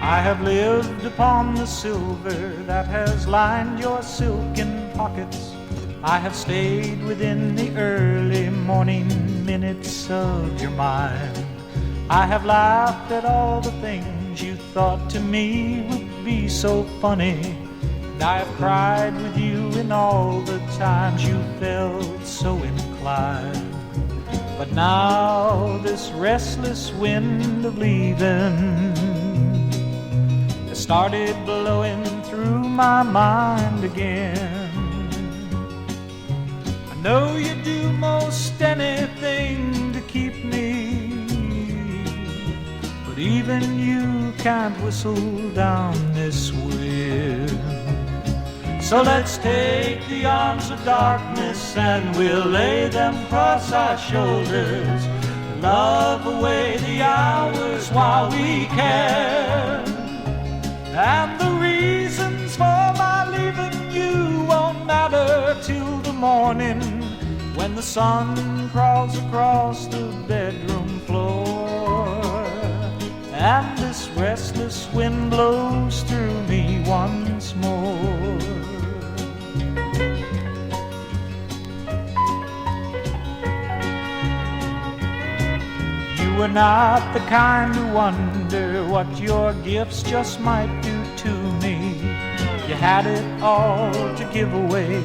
I have lived upon the silver that has lined your silken pockets. I have stayed within the early morning minutes of your mind. I have laughed at all the things you thought to me would be so funny. And I have cried with you in all the times you felt so inclined. But now this restless wind of leaving has started blowing through my mind again. I know you do most anything to keep me, but even you can't whistle down this wind. So let's take the arms of darkness and we'll lay them across our shoulders. Love away the hours while we can. And the reasons for my leaving you won't matter till the morning, when the sun crawls across the bedroom floor and this restless wind blows through me once more. You were not the kind to wonder what your gifts just might do to me. You had it all to give away,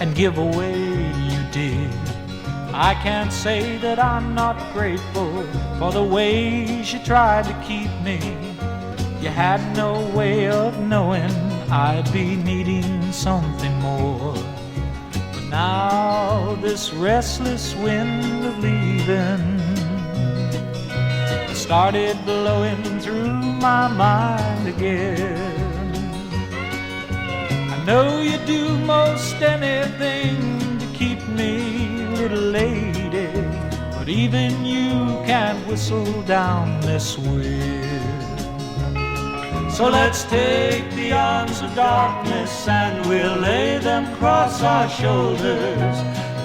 and give away you did. I can't say that I'm not grateful for the ways you tried to keep me. You had no way of knowing I'd be needing something more. But now this restless wind of leaving started blowing through my mind again. I know you do most anything to keep me, little lady, but even you can't whistle down this wind. So let's take the arms of darkness and we'll lay them across our shoulders.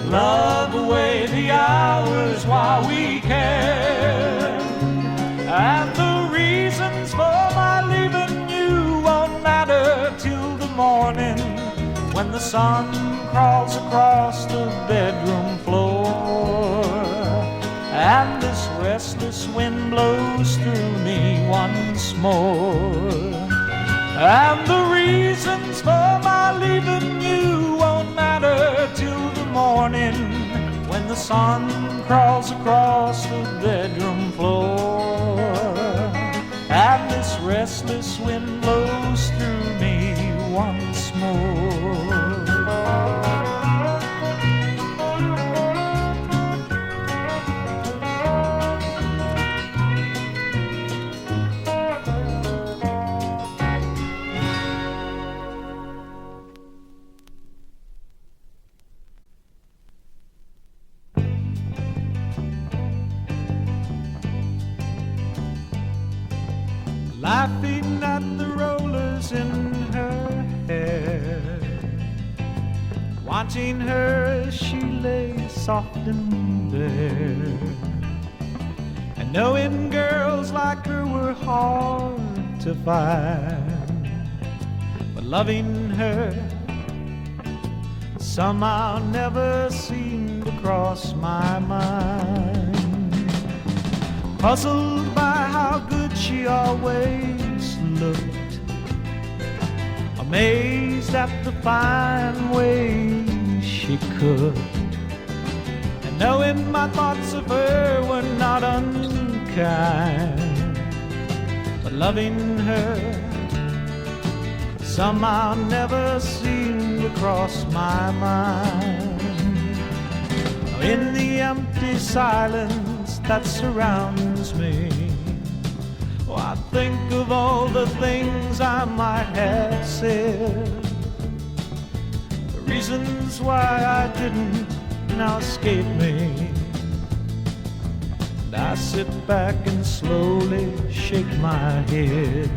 Love away the hours while we can. And the reasons for my leaving you won't matter till the morning, when the sun crawls across the bedroom floor and this restless wind blows through me once more. And the reasons for my leaving you won't matter till the morning, when the sun crawls across the bedroom floor and this restless wind blows through me once more. Laughing at the rollers in her hair, watching her as she lay soft and bare, and knowing girls like her were hard to find, but loving her somehow never seemed to cross my mind. Puzzled by how good she always looked, amazed at the fine ways she cooked, and knowing my thoughts of her were not unkind, but loving her somehow never seemed to cross my mind. In the empty silence that surrounds me, oh, I think of all the things I might have said. The reasons why I didn't now escape me, and I sit back and slowly shake my head.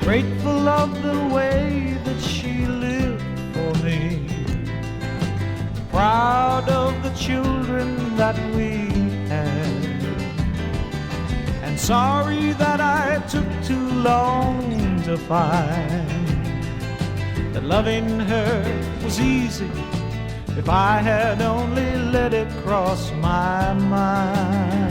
grateful of the way that she lived for me, proud of the children that we had, and sorry that I took too long to find that loving her was easy if I had only let it cross my mind.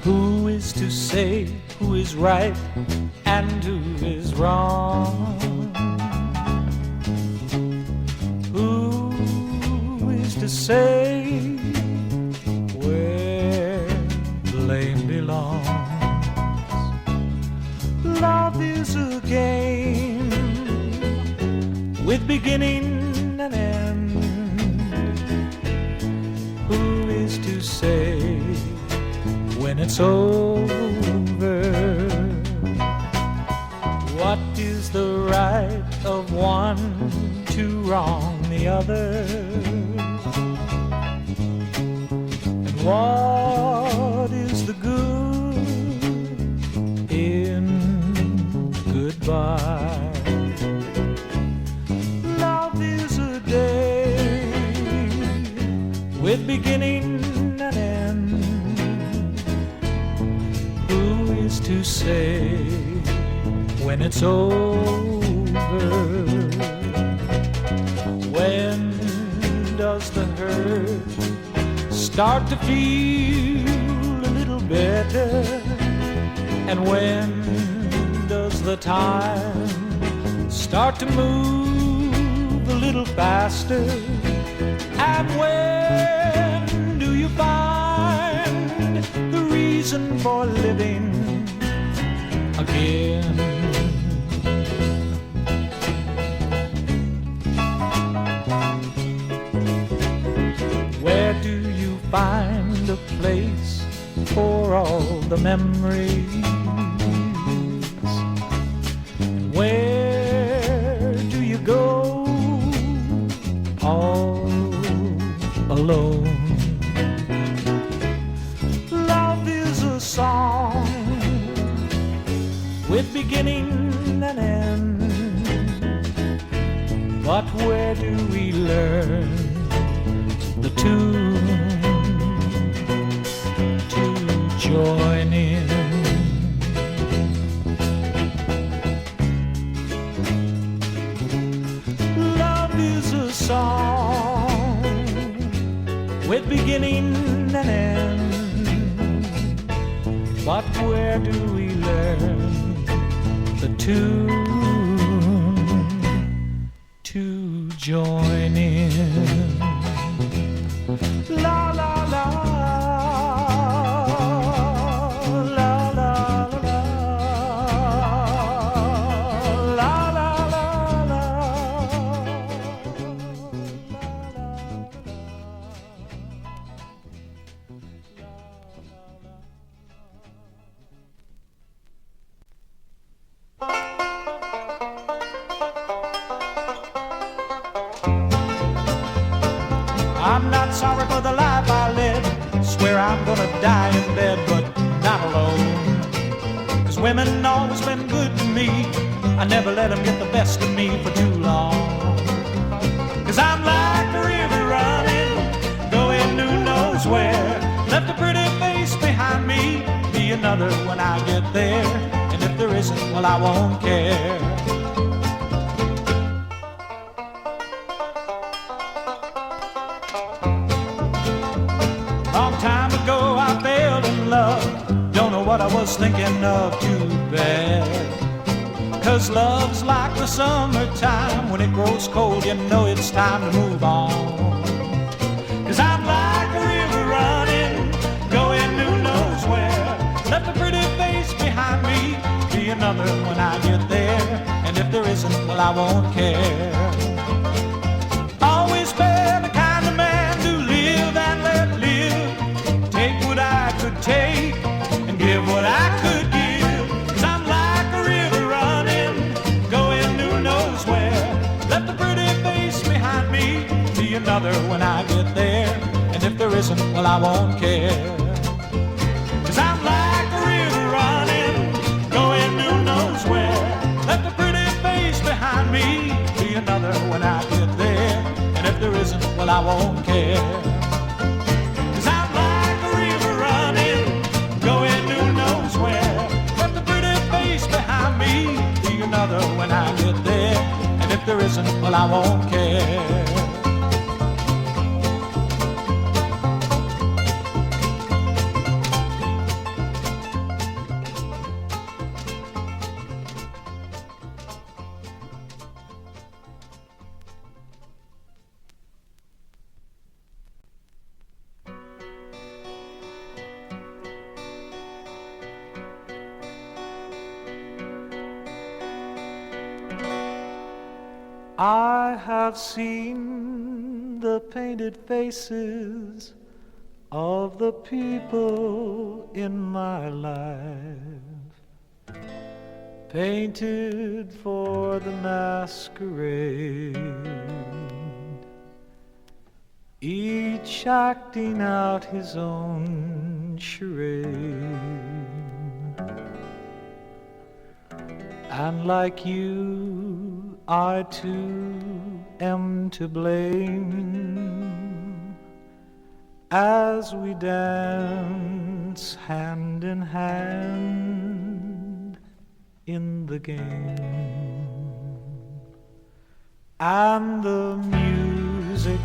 Who is to say who is right and who is wrong? Who is to say where blame belongs? Love is a game with beginning and end. Who is to say when it's over? What is the right of one to wrong the other? And what is the good in goodbye? Love is a day with beginning and end. Who is to say when it's over? When does the hurt start to feel a little better? And when does the time start to move a little faster? And when do you find the reason for living again? Where do you find a place for all the memories? And where do you go all alone? Love is a song with beginning and end. But where do we learn the tune to join in? Love is a song with beginning and end. But where do we learn the tune to join in? La la la, la la la, la la la la. I'm not sorry for the life I led. Swear I'm gonna die in bed, but not alone. 'Cause women always been good to me. I never let them get the best of me for too long. 'Cause I'm like a river running, going who knows where. Left a pretty face behind me, be another when I get there. And if there isn't, well, I won't care. Time ago I fell in love. Don't know what I was thinking of, too bad. 'Cause love's like the summertime. When it grows cold, you know it's time to move on. 'Cause I'm like a river running, well, I won't care. Always been the kind of man to live and let live. Take what I could take and give what I could give. 'Cause I'm like a river running, going who knows where. Let the pretty face behind me be another when I get there. And if there isn't, well, I won't care. 'Cause I'm like a river running, going who knows where. Let the pretty face behind me be another when I get there. And if there isn't, well, I won't care. 'Cause I'm like a river running, going who knows where. Let the pretty face behind me be another when I get there. And if there isn't, well, I won't care. I have seen the painted faces of the people in my life, painted for the masquerade, each acting out his own charade. And like you, I too am to blame, as we dance hand in hand in the game. And the music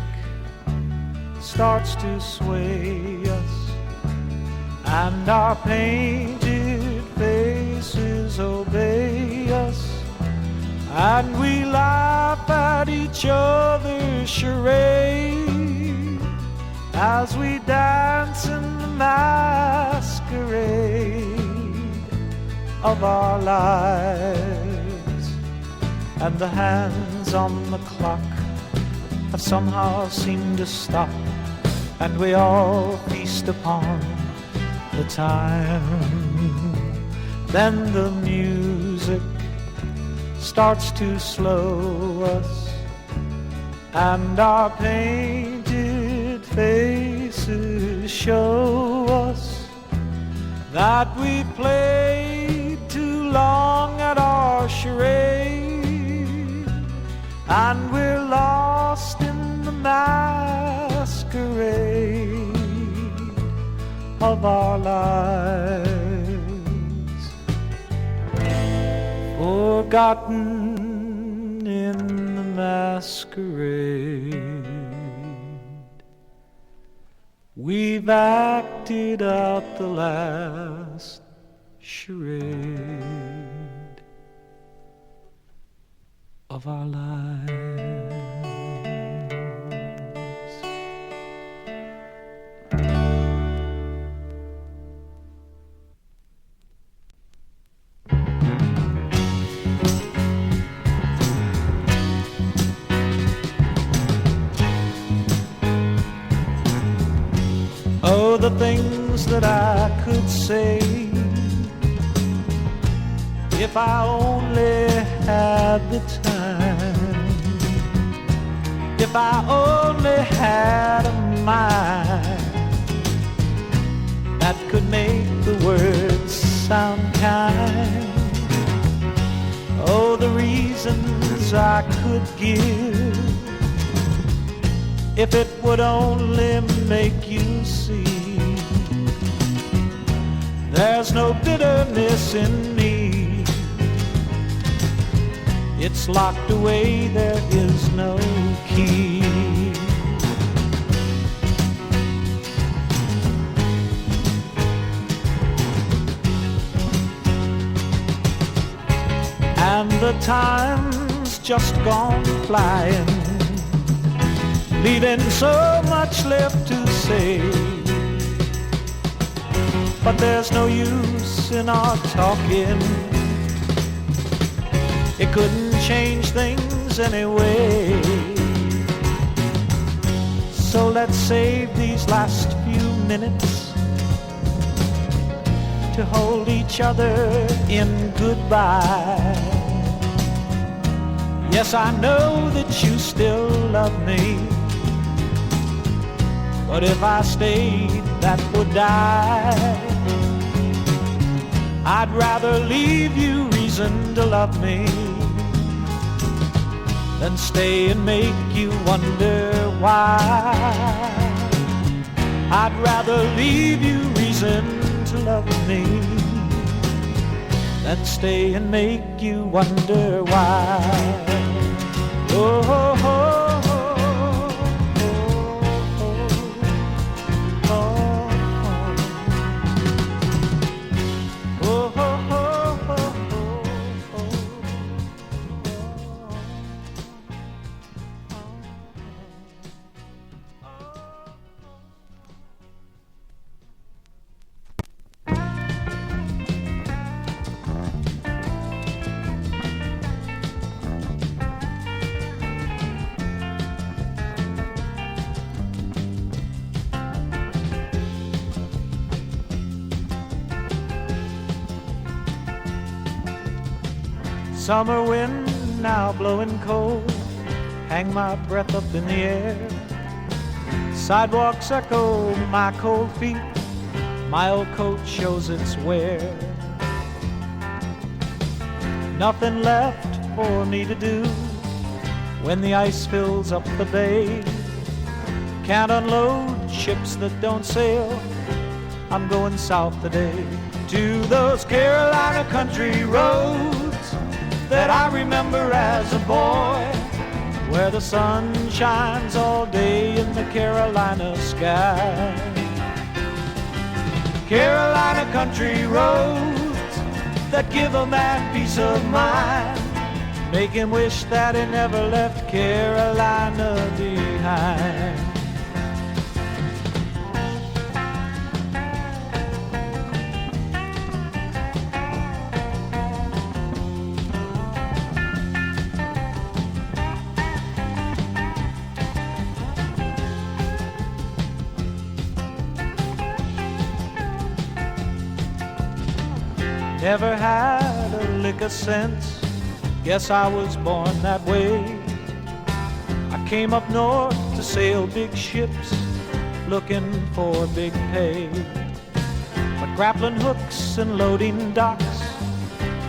starts to sway us, and our painted faces obey us, and we laugh at each other's charade as we dance in the masquerade of our lives. And the hands on the clock have somehow seemed to stop, and we all feast upon the time. Then the music starts to slow us, and our painted faces show us that we played too long at our charade, and we're lost in the masquerade of our lives. Forgotten in the masquerade, we've acted out the last charade of our lives. Oh, the things that I could say if I only had the time, if I only had a mind that could make the words sound kind. Oh, the reasons I could give if it would only make you see there's no bitterness in me. It's locked away, there is no key. And the time's just gone flying, leaving so much left to say. But there's no use in our talking, it couldn't change things anyway. So let's save these last few minutes to hold each other in goodbye. Yes, I know that you still love me, but if I stayed, that would die. I'd rather leave you reason to love me than stay and make you wonder why. I'd rather leave you reason to love me than stay and make you wonder why. Oh, oh, oh, summer wind now blowing cold, hang my breath up in the air. Sidewalks echo my cold feet, my old coat shows its wear. Nothing left for me to do when the ice fills up the bay. Can't unload ships that don't sail, I'm going south today to those Carolina country roads that I remember as a boy, where the sun shines all day in the Carolina sky. Carolina country roads that give a man peace of mind, make him wish that he never left Carolina behind. Never had a lick of sense, guess I was born that way. I came up north to sail big ships, looking for big pay. But grappling hooks and loading docks,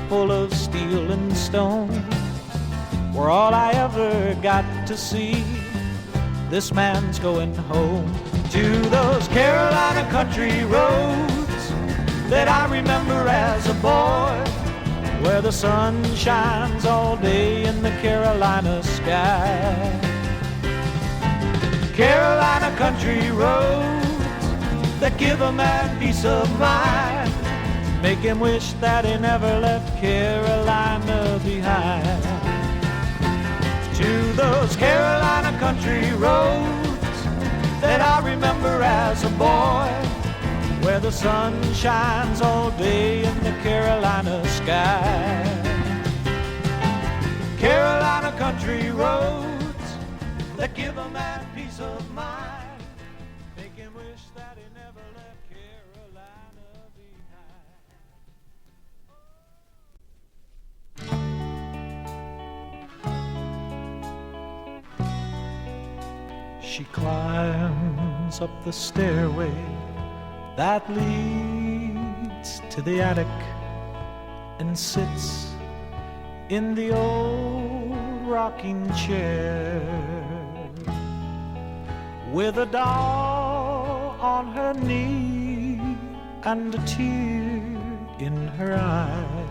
full of steel and stone, were all I ever got to see. This man's going home to those Carolina country roads that I remember as a boy, where the sun shines all day in the Carolina sky. Carolina country roads that give a man peace of mind, make him wish that he never left Carolina behind. To those Carolina country roads that I remember as a boy, where the sun shines all day in the Carolina sky. Carolina country roads that give a man peace of mind, make him wish that he never left Carolina behind. She climbs up the stairway that leads to the attic and sits in the old rocking chair with a doll on her knee and a tear in her eye.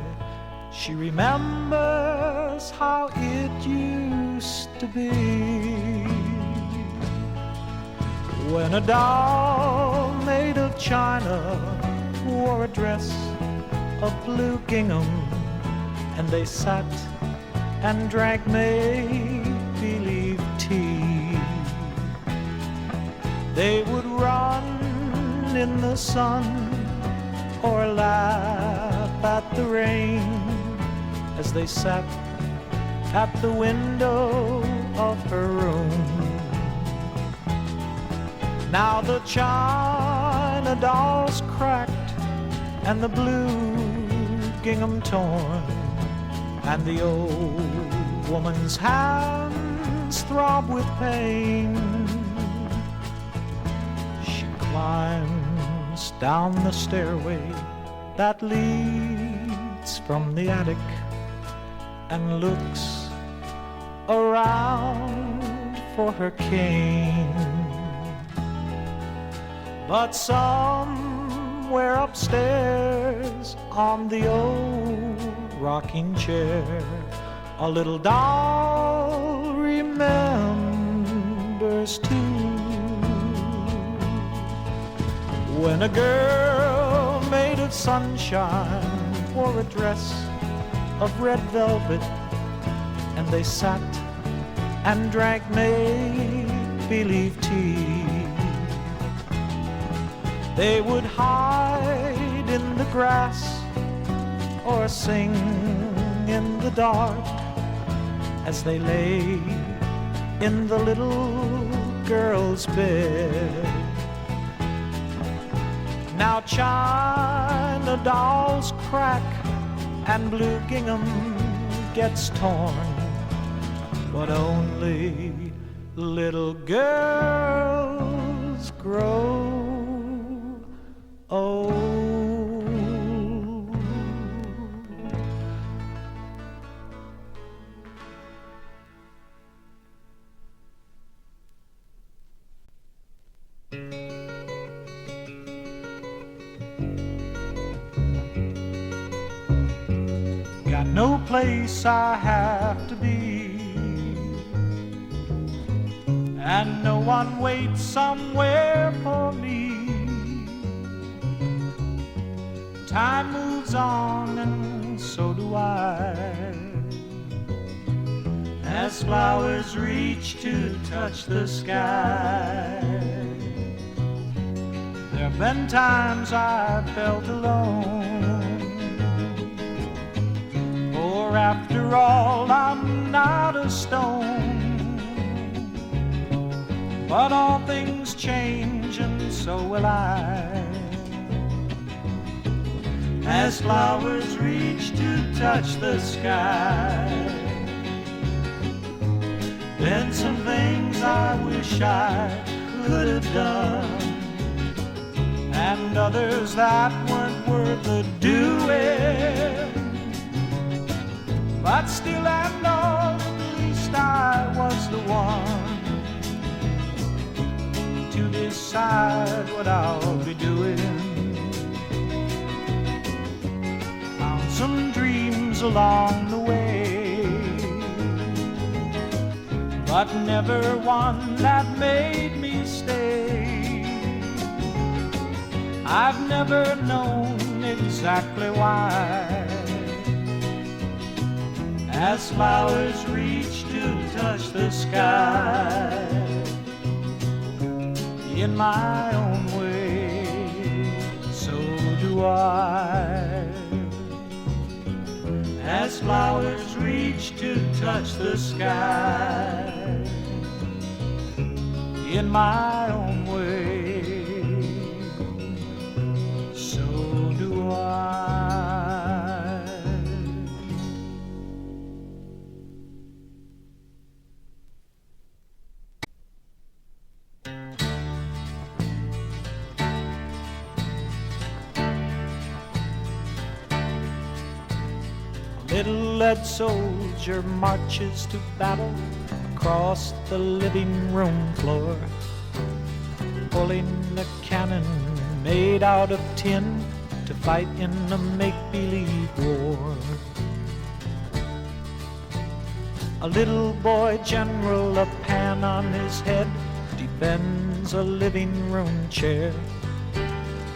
She remembers how it used to be when a doll made of china wore a dress of blue gingham, and they sat and drank make-believe tea. They would run in the sun or laugh at the rain as they sat at the window of her room. Now the china doll's cracked and the blue gingham torn, and the old woman's hands throb with pain. She climbs down the stairway that leads from the attic and looks around for her cane. But somewhere upstairs on the old rocking chair, a little doll remembers too, when a girl made of sunshine wore a dress of red velvet, and they sat and drank make-believe tea. They would hide in the grass or sing in the dark as they lay in the little girl's bed. Now china dolls crack and blue gingham gets torn, but only little girls grow old. Got no place I have to be, and no one waits somewhere for me. Time moves on and so do I, as flowers reach to touch the sky. There have been times I felt alone, for after all I'm not a stone. But all things change and so will I, as flowers reach to touch the sky. Then some things I wish I could have done, and others that weren't worth the doing. But still I know at least I was the one to decide what I'll be doing. Found some dreams along the way, but never one that made me stay. I've never known exactly why, as flowers reach to touch the sky. In my own way, so do I, as flowers reach to touch the sky. In my own way, so do I. Little lead soldier marches to battle across the living room floor, pulling a cannon made out of tin to fight in a make-believe war. A little boy general, a pan on his head, defends a living room chair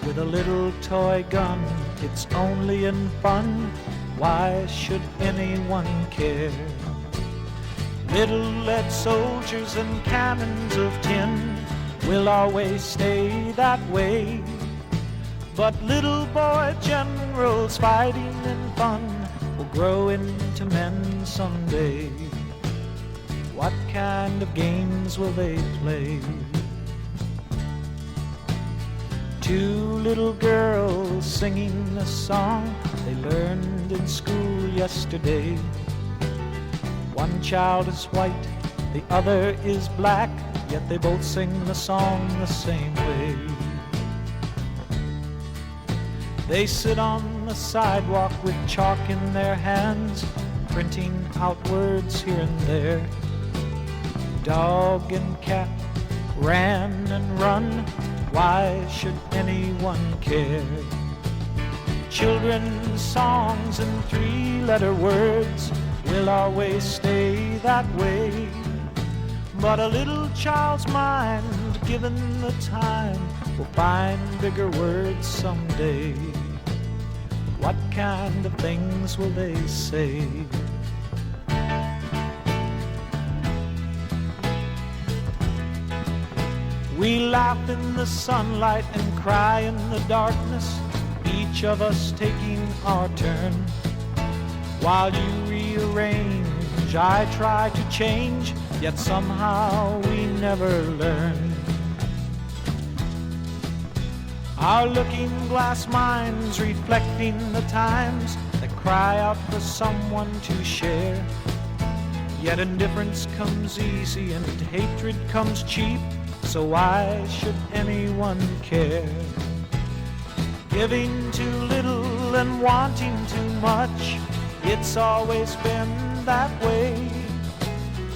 with a little toy gun. It's only in fun, why should anyone care? Little lead soldiers and cannons of tin will always stay that way, but little boy generals fighting in fun will grow into men someday. What kind of games will they play? Two little girls singing a song they learned in school yesterday. One child is white, the other is black, yet they both sing the song the same way. They sit on the sidewalk with chalk in their hands, printing out words here and there. Dog and cat ran and run, why should anyone care? Children's songs and three-letter words will always stay that way. But a little child's mind, given the time, will find bigger words someday. What kind of things will they say? We laugh in the sunlight and cry in the darkness, each of us taking our turn. While you rearrange, I try to change, yet somehow we never learn. Our looking glass minds reflecting the times that cry out for someone to share. Yet indifference comes easy and hatred comes cheap, so why should anyone care? Giving too little and wanting too much, it's always been that way.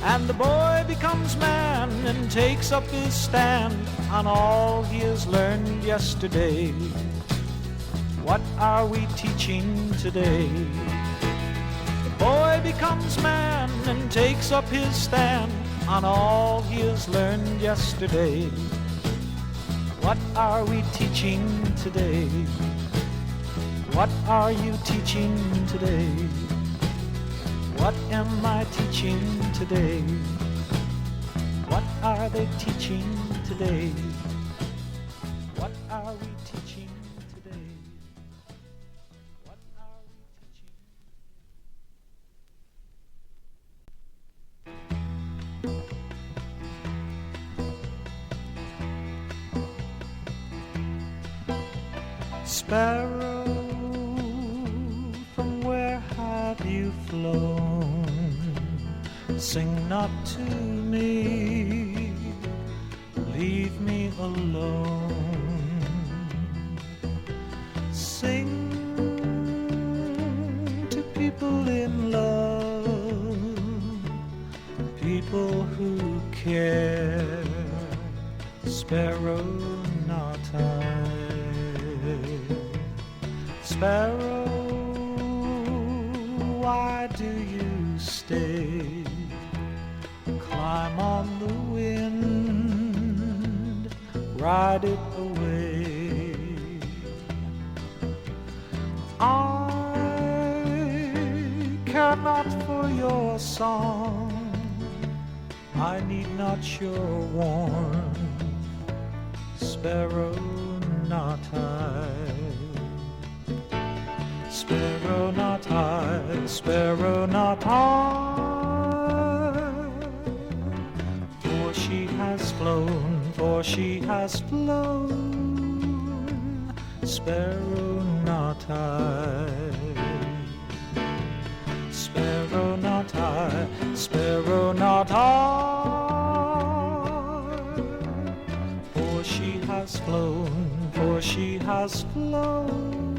And the boy becomes man and takes up his stand on all he has learned yesterday. What are we teaching today? The boy becomes man and takes up his stand on all he has learned yesterday. What are we teaching today? What are you teaching today? What am I teaching today? What are they teaching today? What are we teaching today? What are we teaching? Sparrow, from where have you flown? Sing not to me, leave me alone. Sing to people in love, people who care. Sparrow not I. Sparrow, why do you stay? Climb on the wind, ride it away. I care not for your song, I need not your warmth. Sparrow not I. Sparrow not I, sparrow not I. For she has flown, for she has flown. Sparrow not I. Sparrow not I, sparrow not I. For she has flown, for she has flown.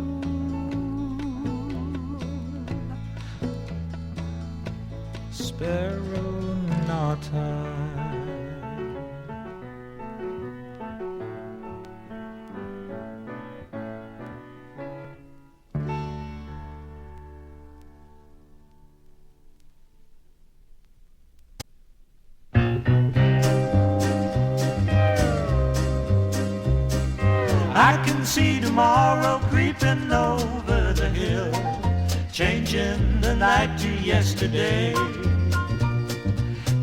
Sparrow not I. I can see tomorrow creeping over the hill, changing the night to yesterday.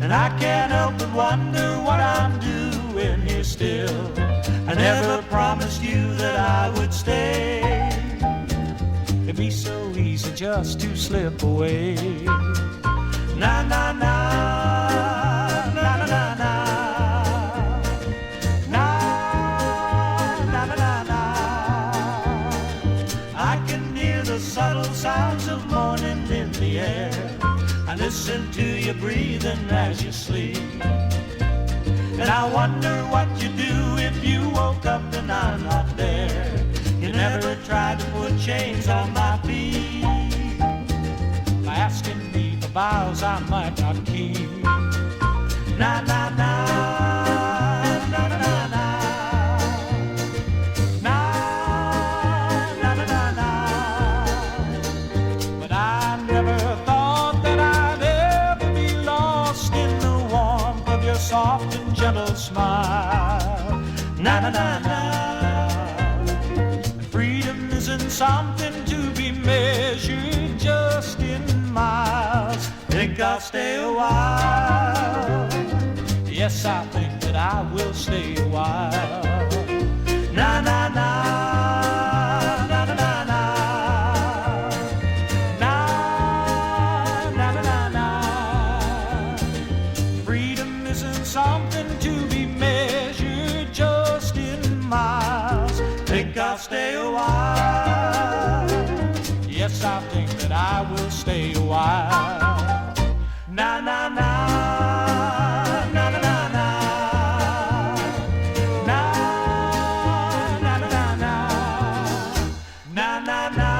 And I can't help but wonder what I'm doing here still. I never promised you that I would stay. It'd be so easy just to slip away. Na na na. listen to your breathing as you sleep. And I wonder what you'd do if you woke up and I'm not there. You never tried to put chains on my feet by asking me for vows I might not keep. Na na na, na na na na, na na na na na. But I never thought that I'd ever be lost in the warmth of your soft and gentle smile. Na na na na. Freedom isn't something to be measured just in miles. Think I'll stay a while. Yes, I think that I will stay a while. Na na na, na na na na, na na na na na. Freedom isn't something to be measured just in miles. Think I'll stay a while. Yes, I think that I will stay a while. Na na na, na na na na, na na na na, na na na.